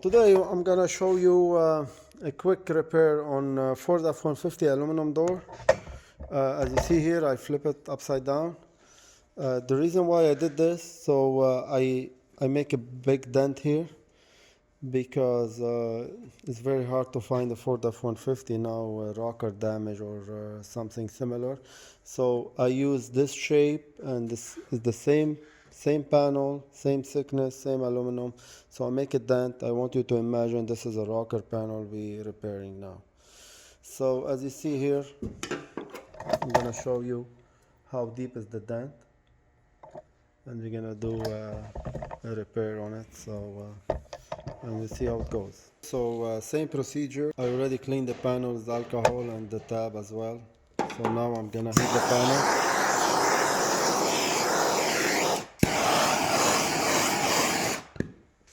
Today I'm gonna show you a quick repair on Ford F-150 aluminum door. As you see here, I flip it upside down. The reason why I did this, so I make a big dent here because it's very hard to find a Ford F-150 now, rocker damage or something similar. So I use this shape, and this is the same panel, same thickness, same aluminum. So I make a dent. I want you to imagine this is a rocker panel we're repairing now. So as you see here, I'm gonna show you how deep is the dent, and we're gonna do a repair on it. And we'll see how it goes. So same procedure. I already cleaned the panel with alcohol and the tab as well. So now I'm gonna heat the panel.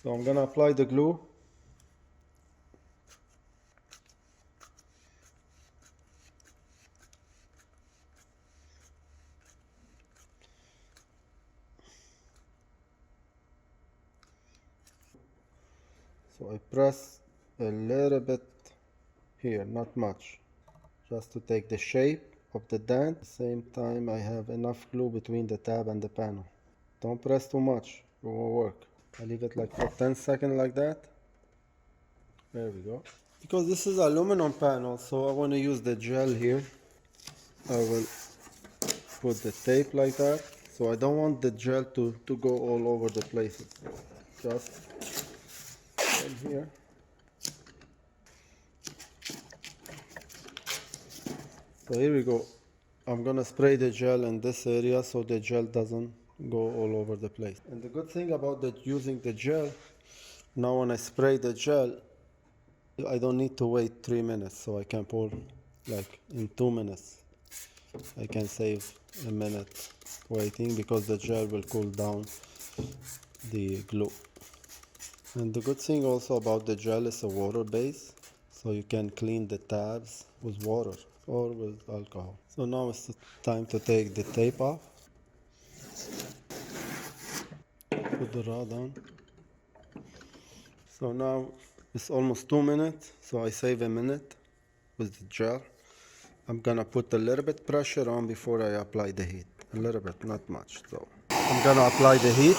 So I'm gonna apply the glue. So I press a little bit here, not much, just to take the shape of the dent. At the same time, I have enough glue between the tab and the panel. Don't press too much, it won't work. I leave it like for 10 seconds like that. There we go. Because this is aluminum panel, so I want to use the gel here. I will put the tape like that. So I don't want the gel to go all over the places. Just in here. So here we go. I'm gonna spray the gel in this area so the gel doesn't go all over the place. And the good thing about using the gel, now when I spray the gel, I don't need to wait 3 minutes, so I can pour like in 2 minutes. I can save a minute waiting because the gel will cool down the glue. And the good thing also about the gel is a water base, so you can clean the tabs with water or with alcohol. So now it's time to take the tape off. Put the rod on. So now it's almost 2 minutes, so I save a minute with the gel. I'm gonna put a little bit pressure on before I apply the heat. A little bit, not much. So I'm gonna apply the heat.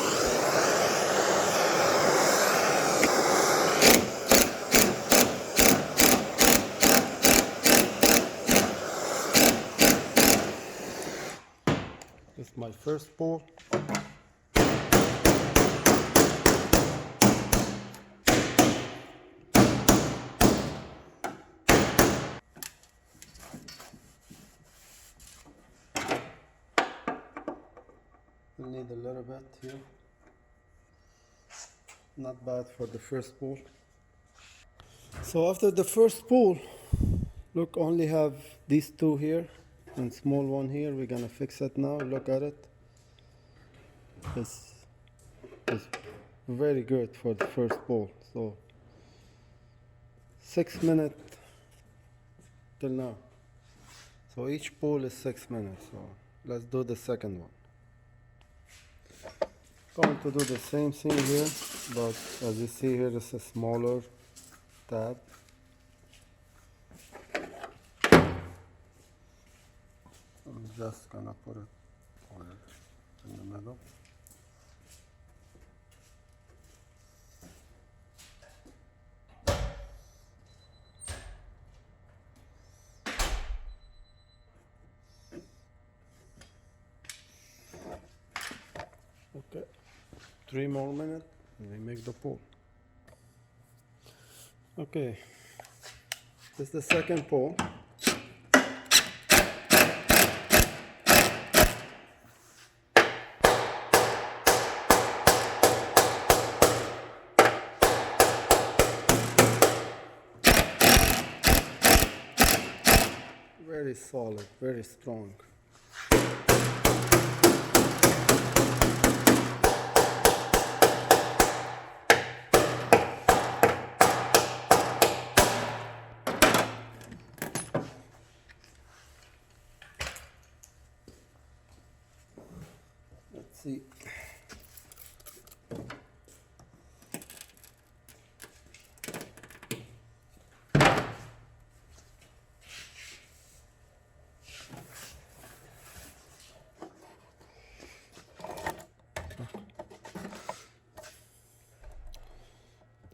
This is my first pour. We'll need a little bit here. Not bad for the first pull. So after the first pull, look, only have these two here and small one here. We're gonna fix it now. Look at it. It's very good for the first pull. So 6 minutes till now. So each pull is 6 minutes. So let's do the second one. Going to do the same thing here, but as you see here, this is a smaller tab. I'm just gonna put it in the middle. Okay, 3 more minutes and we make the pull. Okay, this is the second pull. Very solid, very strong. Let's see.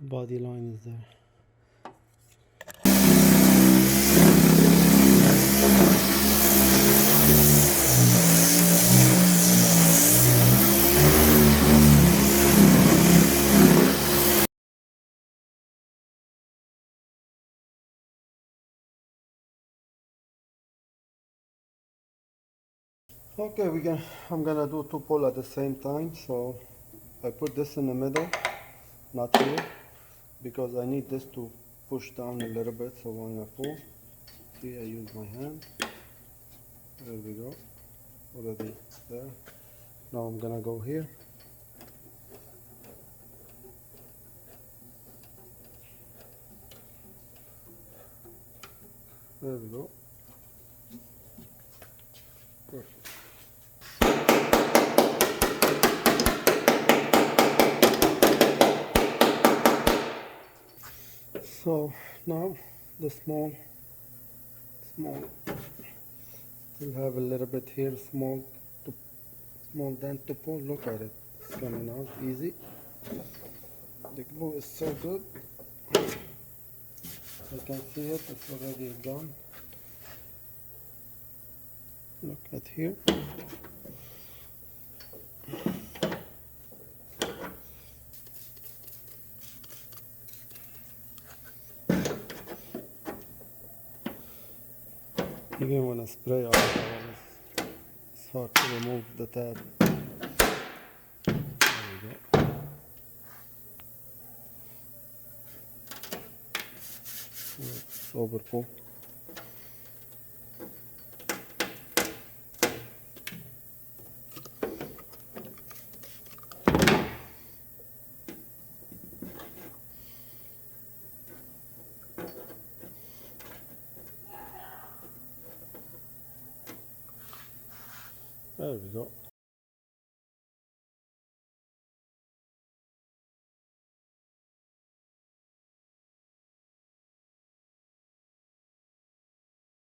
body line is there. Okay, I'm gonna do 2 pole at the same time, so I put this in the middle, not here, because I need this to push down a little bit, so when I pull, see, I use my hand. There we go, already there. Now I'm gonna go here. There we go. Perfect. So now the small still have a little bit here, small dent to pull. Look at it, it's coming out easy. The glue is so good. You can see it, it's already done. Look at here. Even when I spray on it, it's hard to remove the tab. There we go. It's over pull. There we go.